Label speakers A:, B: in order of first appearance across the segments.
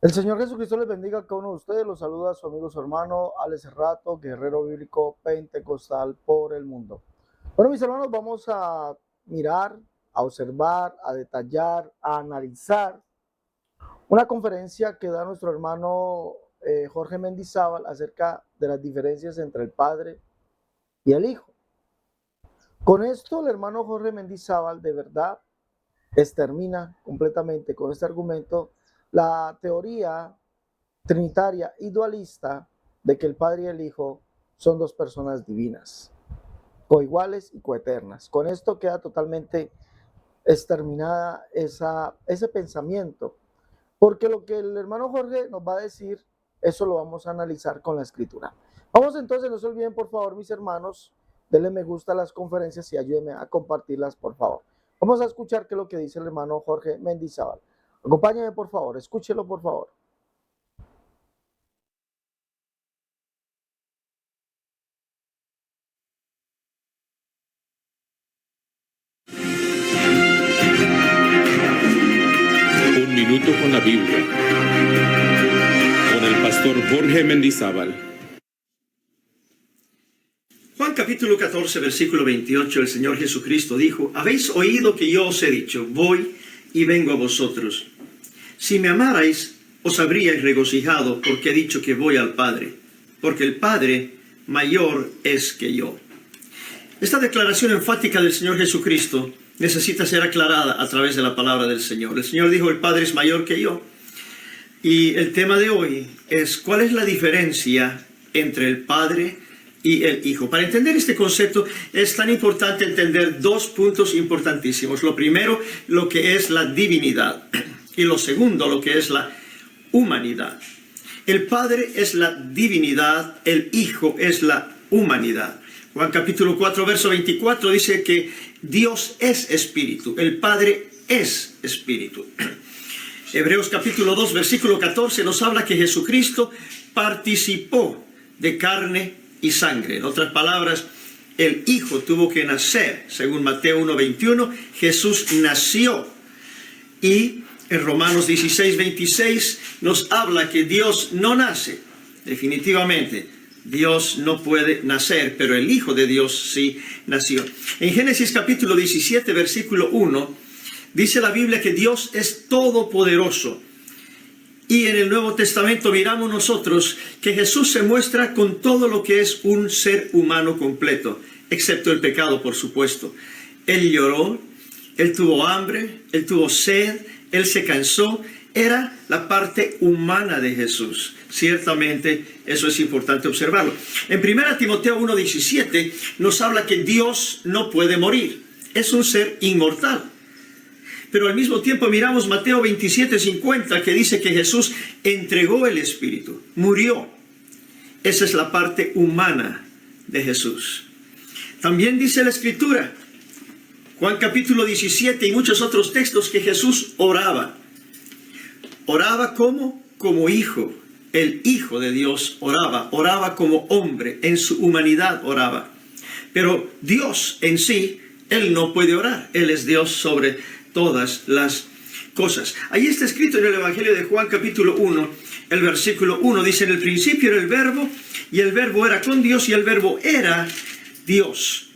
A: El Señor Jesucristo les bendiga a cada uno de ustedes. Los saluda a su amigo, su hermano, Alex Rato, guerrero bíblico pentecostal por el mundo. Bueno, mis hermanos, vamos a mirar, a observar, a detallar, a analizar una conferencia que da nuestro hermano Jorge Mendizábal acerca de las diferencias entre el Padre y el Hijo. Con esto, el hermano Jorge Mendizábal de verdad extermina completamente con este argumento la teoría trinitaria y dualista de que el Padre y el Hijo son dos personas divinas, coiguales y coeternas. Con esto queda totalmente exterminada ese pensamiento, porque lo que el hermano Jorge nos va a decir, eso lo vamos a analizar con la escritura. Vamos entonces, no se olviden por favor, mis hermanos, denle me gusta a las conferencias y ayúdenme a compartirlas, por favor. Vamos a escuchar qué es lo que dice el hermano Jorge Mendizábal. Acompáñenme, por favor, escúchelo, por favor.
B: Un minuto con la Biblia, con el pastor Jorge Mendizábal.
C: Juan capítulo 14, versículo 28, el Señor Jesucristo dijo: habéis oído que yo os he dicho, voy y vengo a vosotros. Si me amarais, os habríais regocijado, porque he dicho que voy al Padre, porque el Padre mayor es que yo. Esta declaración enfática del Señor Jesucristo necesita ser aclarada a través de la palabra del Señor. El Señor dijo: el Padre es mayor que yo. Y el tema de hoy es: ¿cuál es la diferencia entre el Padre y el Hijo? Para entender este concepto es tan importante entender dos puntos importantísimos. Lo primero, lo que es la divinidad, y lo segundo, lo que es la humanidad. El Padre es la divinidad, el Hijo es la humanidad. Juan capítulo 4, verso 24 dice que Dios es espíritu, el Padre es espíritu. Hebreos capítulo 2, versículo 14 nos habla que Jesucristo participó de carne y sangre. En otras palabras, el Hijo tuvo que nacer. Según Mateo 1, 21, Jesús nació. Y en Romanos 16, 26 nos habla que Dios no nace. Definitivamente, Dios no puede nacer, pero el Hijo de Dios sí nació. En Génesis capítulo 17, versículo 1, dice la Biblia que Dios es todopoderoso. Y en el Nuevo Testamento miramos nosotros que Jesús se muestra con todo lo que es un ser humano completo, excepto el pecado, por supuesto. Él lloró, Él tuvo hambre, Él tuvo sed, Él se cansó. Era la parte humana de Jesús. Ciertamente eso es importante observarlo. En 1 Timoteo 1:17 nos habla que Dios no puede morir. Es un ser inmortal. Pero al mismo tiempo miramos Mateo 27:50 que dice que Jesús entregó el Espíritu, murió. Esa es la parte humana de Jesús. También dice la Escritura, Juan capítulo 17 y muchos otros textos, que Jesús oraba. Oraba como hijo. El Hijo de Dios oraba como hombre, en su humanidad oraba. Pero Dios en sí, Él no puede orar. Él es Dios sobre todas las cosas. Ahí está escrito en el Evangelio de Juan capítulo 1, el versículo 1, dice: en el principio era el Verbo, y el Verbo era con Dios, y el Verbo era Dios.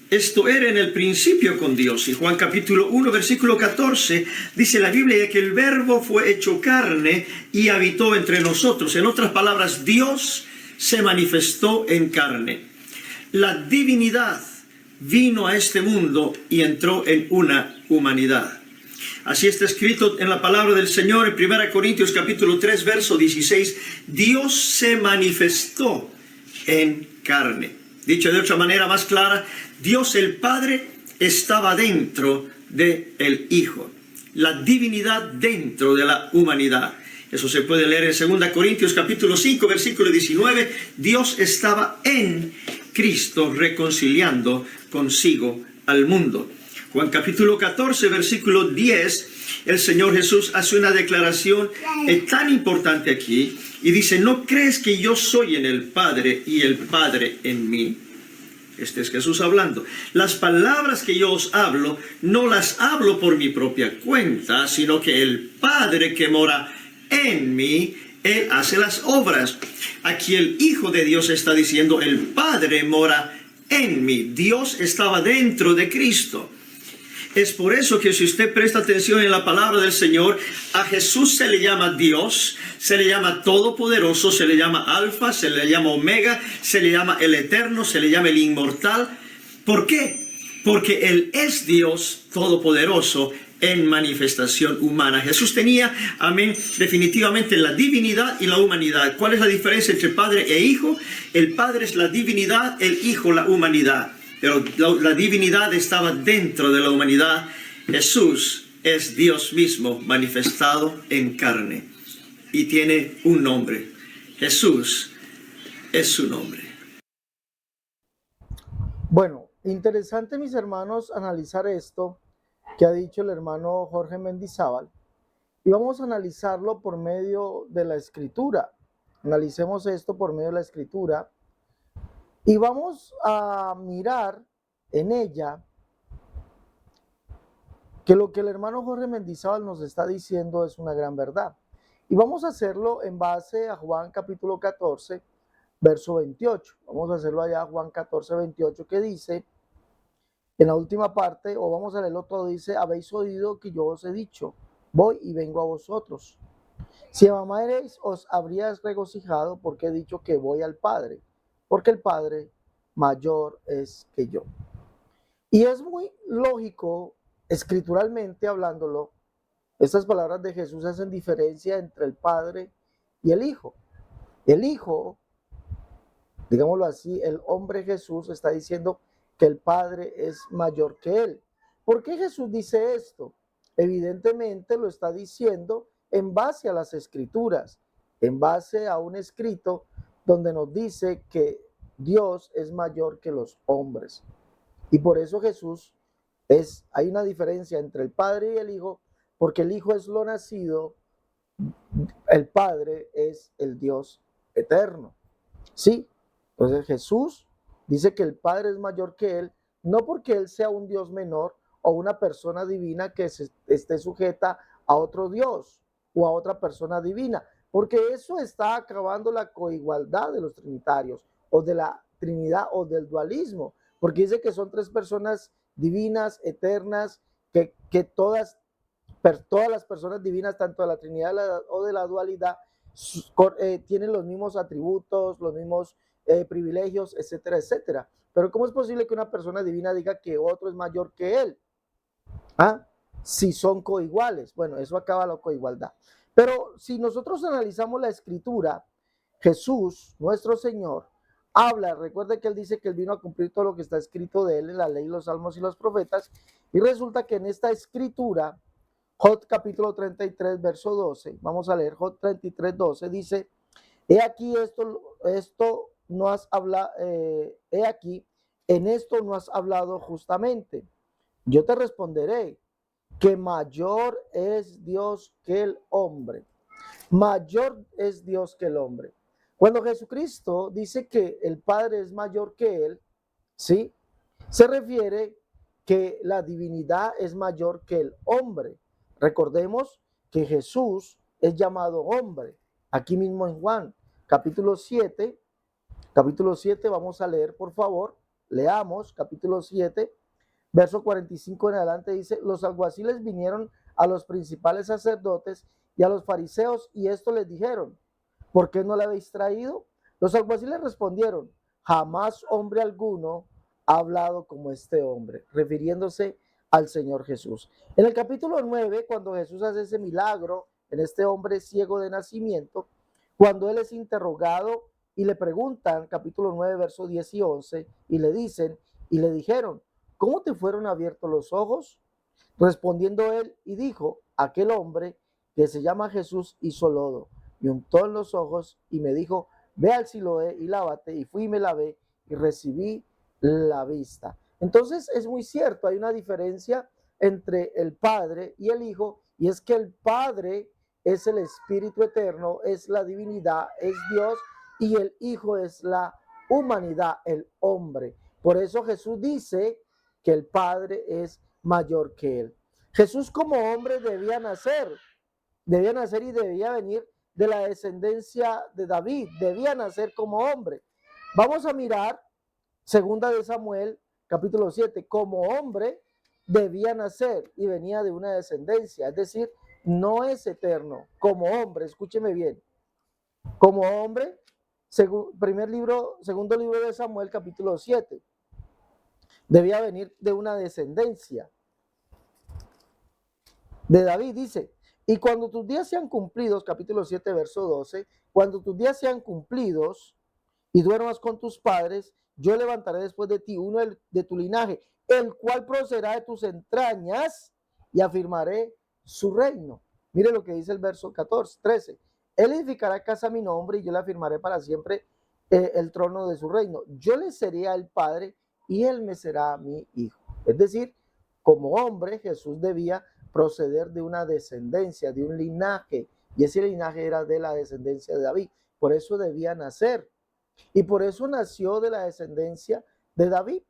C: Esto era en el principio con Dios. Y Juan capítulo 1, versículo 14, dice la Biblia que el Verbo fue hecho carne y habitó entre nosotros. En otras palabras, Dios se manifestó en carne. La divinidad vino a este mundo y entró en una humanidad. Así está escrito en la palabra del Señor en 1 Corintios capítulo 3, verso 16. Dios se manifestó en carne. Dicho de otra manera más clara, Dios el Padre estaba dentro del Hijo. La divinidad dentro de la humanidad. Eso se puede leer en 2 Corintios capítulo 5, versículo 19. Dios estaba en Cristo reconciliando consigo al mundo. Juan capítulo 14, versículo 10, el Señor Jesús hace una declaración tan importante aquí y dice: ¿no crees que yo soy en el Padre y el Padre en mí? Este es Jesús hablando. Las palabras que yo os hablo, no las hablo por mi propia cuenta, sino que el Padre que mora en mí, Él hace las obras. Aquí el Hijo de Dios está diciendo, el Padre mora en mí. Dios estaba dentro de Cristo. Es por eso que si usted presta atención en la palabra del Señor, a Jesús se le llama Dios, se le llama Todopoderoso, se le llama Alfa, se le llama Omega, se le llama el Eterno, se le llama el Inmortal. ¿Por qué? Porque Él es Dios Todopoderoso en manifestación humana. Jesús tenía, amén, definitivamente la divinidad y la humanidad. ¿Cuál es la diferencia entre Padre e Hijo? El Padre es la divinidad, el Hijo la humanidad. Pero la divinidad estaba dentro de la humanidad. Jesús es Dios mismo manifestado en carne y tiene un nombre. Jesús es su nombre.
A: Bueno, interesante, mis hermanos, analizar esto que ha dicho el hermano Jorge Mendizábal, y vamos a analizarlo por medio de la Escritura. Analicemos esto por medio de la Escritura y vamos a mirar en ella que lo que el hermano Jorge Mendizábal nos está diciendo es una gran verdad. Y vamos a hacerlo en base a Juan capítulo 14, verso 28. Vamos a hacerlo allá, Juan 14, 28, que dice, en la última parte, o vamos a leerlo todo, dice, habéis oído que yo os he dicho, voy y vengo a vosotros. Si me amarais, os habríais regocijado, porque he dicho que voy al Padre, porque el Padre mayor es que yo. Y es muy lógico, escrituralmente hablándolo, estas palabras de Jesús hacen diferencia entre el Padre y el Hijo. El Hijo, digámoslo así, el hombre Jesús está diciendo que el Padre es mayor que él. ¿Por qué Jesús dice esto? Evidentemente lo está diciendo en base a las Escrituras, en base a un escrito donde nos dice que Dios es mayor que los hombres. Y por eso Jesús hay una diferencia entre el Padre y el Hijo, porque el Hijo es lo nacido, el Padre es el Dios eterno. ¿Sí? Entonces Jesús dice que el Padre es mayor que él, no porque él sea un Dios menor o una persona divina que esté sujeta a otro Dios o a otra persona divina, porque eso está acabando la coigualdad de los trinitarios o de la Trinidad o del dualismo, porque dice que son tres personas divinas, eternas, que todas las personas divinas, tanto de la Trinidad o de la dualidad, tienen los mismos atributos, los mismos privilegios, etcétera, etcétera. Pero ¿cómo es posible que una persona divina diga que otro es mayor que él? Si son coiguales. Bueno, eso acaba la coigualdad. Pero si nosotros analizamos la Escritura, Jesús, nuestro Señor, habla, recuerde que él dice que él vino a cumplir todo lo que está escrito de él en la ley, los salmos y los profetas, y resulta que en esta Escritura, Job capítulo 33, verso 12, vamos a leer Job 33, 12, dice, he aquí esto no has hablado, he aquí, en esto no has hablado justamente. Yo te responderé que mayor es Dios que el hombre. Mayor es Dios que el hombre. Cuando Jesucristo dice que el Padre es mayor que él, ¿sí? Se refiere que la divinidad es mayor que el hombre. Recordemos que Jesús es llamado hombre. Aquí mismo en Juan, capítulo 7, vamos a leer, por favor, leamos, capítulo 7, verso 45 en adelante, dice, los alguaciles vinieron a los principales sacerdotes y a los fariseos, y esto les dijeron, ¿por qué no le habéis traído? Los alguaciles respondieron, jamás hombre alguno ha hablado como este hombre, refiriéndose al Señor Jesús. En el capítulo 9, cuando Jesús hace ese milagro en este hombre ciego de nacimiento, cuando él es interrogado y le preguntan, capítulo 9, verso 10 y 11, y le dicen, y le dijeron, ¿cómo te fueron abiertos los ojos? Respondiendo él y dijo, aquel hombre que se llama Jesús hizo lodo, me untó en los ojos y me dijo, ve al Siloé y lávate, y fui y me lavé y recibí la vista. Entonces es muy cierto, hay una diferencia entre el Padre y el Hijo, y es que el Padre es el Espíritu Eterno, es la divinidad, es Dios, y el Hijo es la humanidad, el hombre. Por eso Jesús dice que el Padre es mayor que él. Jesús como hombre debía nacer y debía venir de la descendencia de David, debía nacer como hombre. Vamos a mirar segunda de Samuel, capítulo 7, como hombre debía nacer y venía de una descendencia, es decir, no es eterno, como hombre, escúcheme bien, como hombre, segundo libro de Samuel, capítulo 7, debía venir de una descendencia de David, dice, y cuando tus días sean cumplidos, capítulo 7, verso 12, cuando tus días sean cumplidos y duermas con tus padres, yo levantaré después de ti uno de tu linaje, el cual procederá de tus entrañas y afirmaré su reino. Mire lo que dice el verso 13. Él edificará casa a mi nombre y yo le afirmaré para siempre el trono de su reino. Yo le seré el padre y él me será mi hijo. Es decir, como hombre, Jesús debía proceder de una descendencia, de un linaje, y ese linaje era de la descendencia de David. Por eso debía nacer. Y por eso nació de la descendencia de David.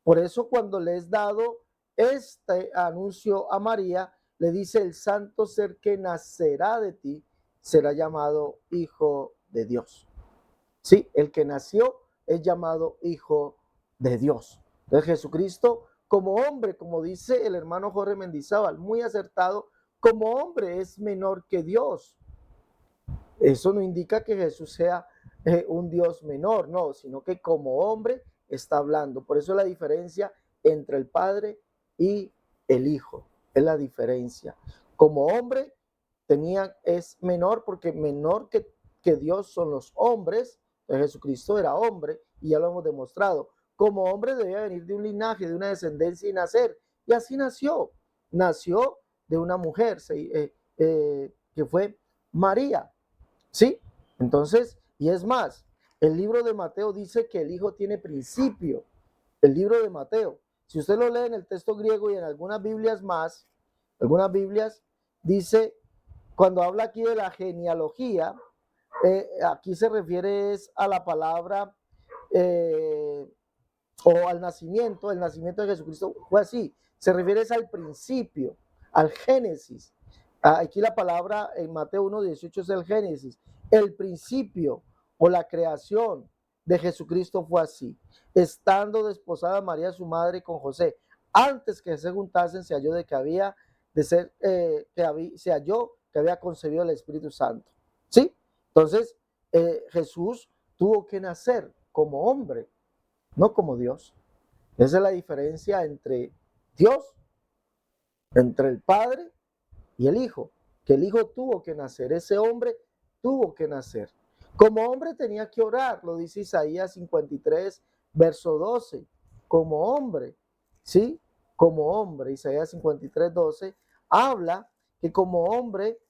A: Por eso cuando le es dado este anuncio a María, le dice, el santo ser que nacerá de ti será llamado Hijo de Dios. Sí, el que nació es llamado Hijo de Dios. Entonces Jesucristo como hombre, como dice el hermano Jorge Mendizábal, muy acertado, como hombre es menor que Dios. Eso no indica que Jesús sea un Dios menor, no, sino que como hombre está hablando. Por eso la diferencia entre el Padre y el Hijo, es la diferencia. Como hombre es menor porque menor que Dios son los hombres. Jesucristo era hombre y ya lo hemos demostrado. Como hombre debía venir de un linaje, de una descendencia y nacer. Y así nació. Nació de una mujer que fue María. ¿Sí? Entonces, y es más, el libro de Mateo dice que el Hijo tiene principio. El libro de Mateo. Si usted lo lee en el texto griego y en algunas Biblias más, algunas Biblias dice, cuando habla aquí de la genealogía, aquí se refiere a la palabra o al nacimiento. El nacimiento de Jesucristo fue así. Se refiere al principio, al Génesis. Aquí la palabra en Mateo 1:18 es el Génesis. El principio o la creación de Jesucristo fue así. Estando desposada María su madre con José, antes que se juntasen, se halló de que había de ser, se halló que había concebido el Espíritu Santo. ¿Sí? Entonces, Jesús tuvo que nacer como hombre, no como Dios. Esa es la diferencia entre Dios, entre el Padre y el Hijo, que el Hijo tuvo que nacer, ese hombre tuvo que nacer. Como hombre tenía que orar, lo dice Isaías 53, verso 12, como hombre, ¿sí? Como hombre, Isaías 53, 12, habla que como hombre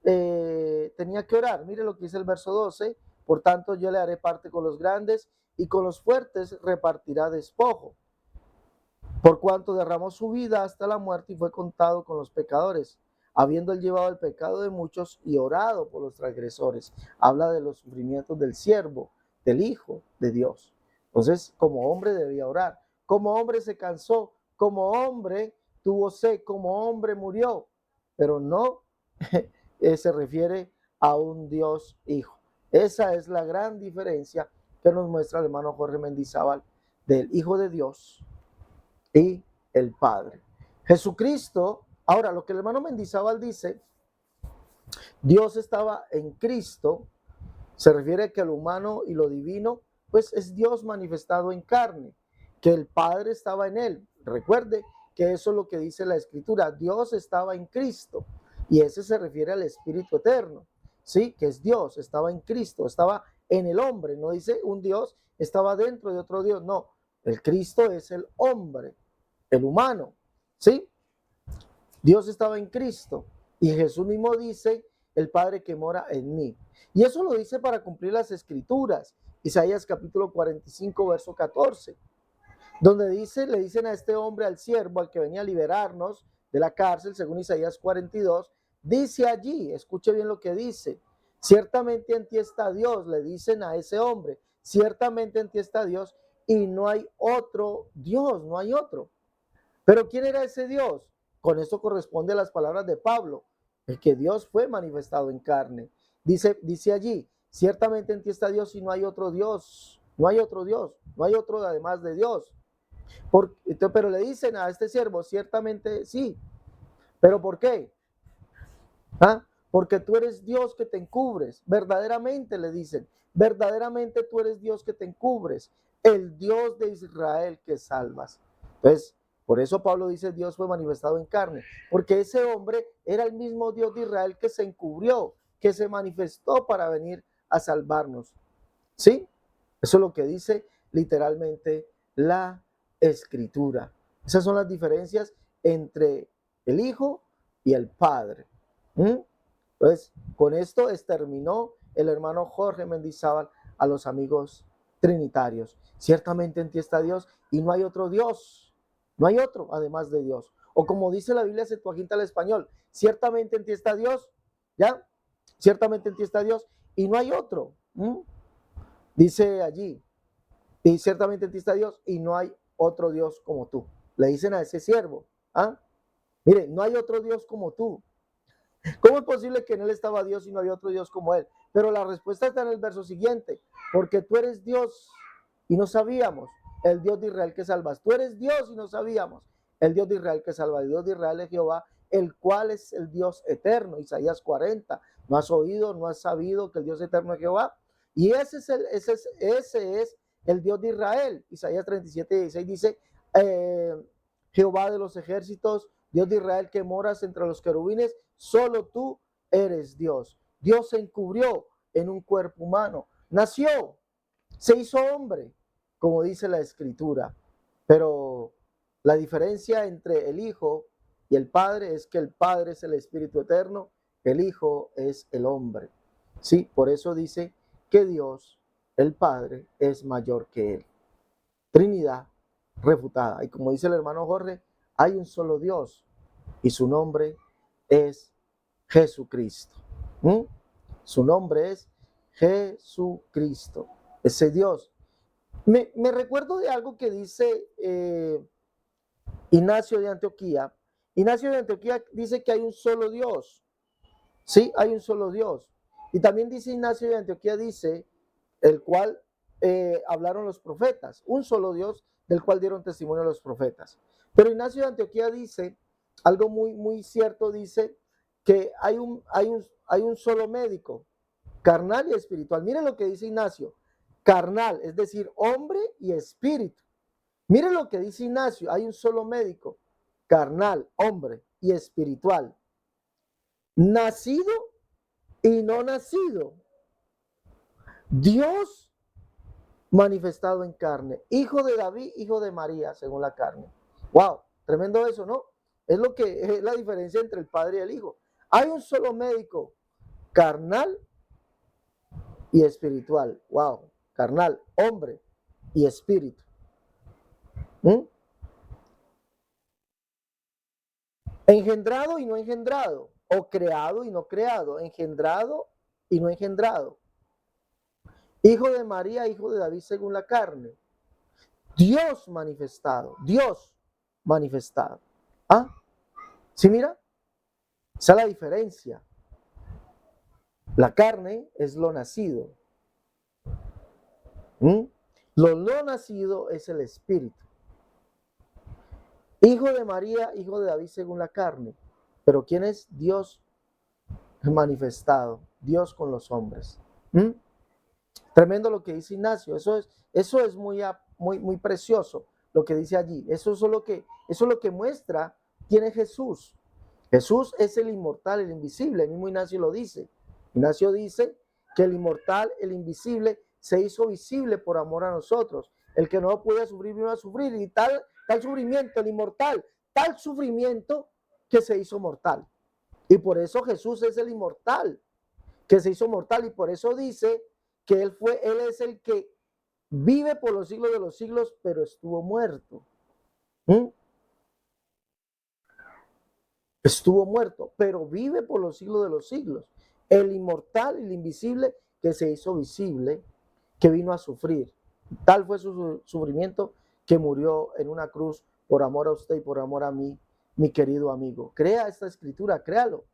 A: tenía que orar. Mire lo que dice el verso 12, por tanto yo le haré parte con los grandes y con los fuertes repartirá despojo. Por cuanto derramó su vida hasta la muerte y fue contado con los pecadores, habiendo él llevado el pecado de muchos y orado por los transgresores. Habla de los sufrimientos del siervo, del Hijo de Dios. Entonces, como hombre debía orar. Como hombre se cansó, como hombre tuvo sed, como hombre murió, pero no se refiere a un Dios Hijo. Esa es la gran diferencia que nos muestra el hermano Jorge Mendizábal del Hijo de Dios y el Padre. Jesucristo, ahora lo que el hermano Mendizábal dice, Dios estaba en Cristo, se refiere a que lo humano y lo divino, pues es Dios manifestado en carne, que el Padre estaba en él. Recuerde que eso es lo que dice la Escritura, Dios estaba en Cristo, y ese se refiere al Espíritu Eterno, ¿sí? Que es Dios, estaba en Cristo, estaba en el hombre, no dice un Dios estaba dentro de otro Dios, no, el Cristo es el hombre, el humano, ¿sí? Dios estaba en Cristo y Jesús mismo dice, el Padre que mora en mí. Y eso lo dice para cumplir las Escrituras. Isaías capítulo 45, verso 14, donde le dicen a este hombre, al siervo, al que venía a liberarnos de la cárcel, según Isaías 42, dice allí, escuche bien lo que dice, ciertamente en ti está Dios, le dicen a ese hombre, ciertamente en ti está Dios y no hay otro Dios, no hay otro. Pero ¿quién era ese Dios? Con esto corresponde a las palabras de Pablo, el que Dios fue manifestado en carne. Dice allí, ciertamente en ti está Dios y no hay otro Dios, no hay otro Dios, no hay otro además de Dios. Pero le dicen a este siervo, ciertamente sí, pero ¿por qué? ¿Ah? Porque tú eres Dios que te encubres, verdaderamente le dicen, verdaderamente tú eres Dios que te encubres, el Dios de Israel que salvas. Entonces, por eso Pablo dice, Dios fue manifestado en carne, porque ese hombre era el mismo Dios de Israel que se encubrió, que se manifestó para venir a salvarnos. ¿Sí? Eso es lo que dice literalmente la Escritura. Esas son las diferencias entre el Hijo y el Padre. Entonces, con esto terminó el hermano Jorge Mendizábal a los amigos trinitarios. Ciertamente en ti está Dios y no hay otro Dios, no hay otro además de Dios. O como dice la Biblia Septuaginta al español, ciertamente en ti está Dios, ¿ya? Ciertamente en ti está Dios y no hay otro. Dice allí, y ciertamente en ti está Dios y no hay otro Dios como tú. Le dicen a ese siervo, mire, no hay otro Dios como tú. ¿Cómo es posible que en él estaba Dios y no había otro Dios como él? Pero la respuesta está en el verso siguiente, porque tú eres Dios y no sabíamos, el Dios de Israel que salvas. Tú eres Dios y no sabíamos, el Dios de Israel que salva. El Dios de Israel es Jehová, el cual es el Dios eterno. Isaías 40. ¿No has oído, no has sabido que el Dios eterno es Jehová? Y ese es el Dios de Israel. Isaías 37:16 dice, Jehová de los ejércitos, Dios de Israel que moras entre los querubines, solo tú eres Dios. Dios se encubrió en un cuerpo humano, nació, se hizo hombre, como dice la Escritura. Pero la diferencia entre el Hijo y el Padre es que el Padre es el Espíritu eterno, el Hijo es el hombre. Sí, por eso dice que Dios, el Padre, es mayor que él. Trinidad refutada. Y como dice el hermano Jorge, hay un solo Dios y su nombre es Jesucristo. Su nombre es Jesucristo, ese Dios. Me recuerdo de algo que dice Ignacio de Antioquía. Ignacio de Antioquía dice que hay un solo Dios. Sí, hay un solo Dios. Y también dice Ignacio de Antioquía, dice, el cual hablaron los profetas, un solo Dios del cual dieron testimonio los profetas. Pero Ignacio de Antioquía dice algo muy, muy cierto, dice que hay un solo médico, carnal y espiritual. Miren lo que dice Ignacio, carnal, es decir, hombre y espíritu. Miren lo que dice Ignacio, hay un solo médico, carnal, hombre y espiritual. Nacido y no nacido. Dios manifestado en carne, hijo de David, hijo de María, según la carne. Wow, tremendo eso, ¿no? Es lo que es la diferencia entre el Padre y el Hijo. Hay un solo médico, carnal y espiritual. Wow, carnal, hombre y espíritu. Engendrado y no engendrado, o creado y no creado, engendrado y no engendrado. Hijo de María, hijo de David según la carne. Dios manifestado, Dios manifestado. ¿Sí mira? Esa es la diferencia. La carne es lo nacido. Lo no nacido es el espíritu. Hijo de María, hijo de David según la carne. Pero ¿quién es Dios manifestado? Dios con los hombres. Tremendo lo que dice Ignacio. Eso es muy precioso lo que dice allí. Eso es lo que muestra quién es Jesús. Jesús es el inmortal, el invisible. El mismo Ignacio lo dice. Ignacio dice que el inmortal, el invisible, se hizo visible por amor a nosotros. El que no podía sufrir vino a sufrir, y tal sufrimiento, el inmortal, tal sufrimiento que se hizo mortal. Y por eso Jesús es el inmortal, que se hizo mortal, y por eso dice que él es el que vive por los siglos de los siglos, pero estuvo muerto. Estuvo muerto, pero vive por los siglos de los siglos. El inmortal, el invisible, que se hizo visible, que vino a sufrir. Tal fue su sufrimiento que murió en una cruz por amor a usted y por amor a mí, mi querido amigo. Crea esta escritura, créalo.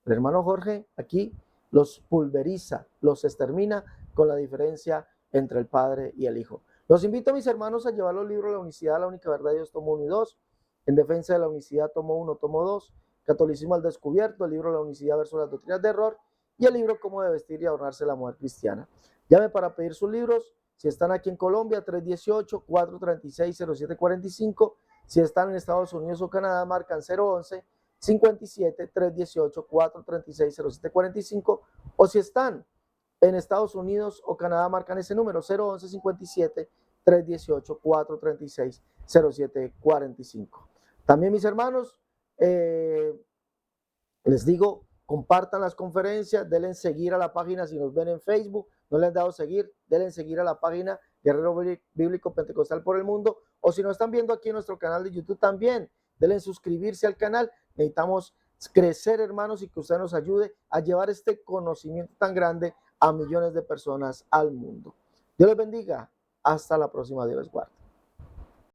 A: El hermano Jorge aquí los pulveriza, los extermina con la diferencia entre el Padre y el Hijo. Los invito, mis hermanos, a llevar los libros La Unicidad, La Única Verdad de Dios, tomo 1 y 2, En Defensa de la Unicidad, tomo 1, tomo 2, Catolicismo al Descubierto, el libro La Unicidad versus las Doctrinas de Error, y el libro Cómo de vestir y adornarse la mujer cristiana. Llame para pedir sus libros. Si están aquí en Colombia, 318-436-0745. Si están en Estados Unidos o Canadá, marcan 011-57-318-436-0745. O si están en Estados Unidos o Canadá, marcan ese número, 011-57-318-436-0745. También, mis hermanos, les digo, compartan las conferencias, denle seguir a la página si nos ven en Facebook, no les han dado seguir, denle seguir a la página Guerrero Bíblico Pentecostal por el Mundo, o si nos están viendo aquí en nuestro canal de YouTube también, denle suscribirse al canal. Necesitamos crecer, hermanos, y que usted nos ayude a llevar este conocimiento tan grande a millones de personas al mundo. Dios les bendiga, hasta la próxima, Dios les guarde.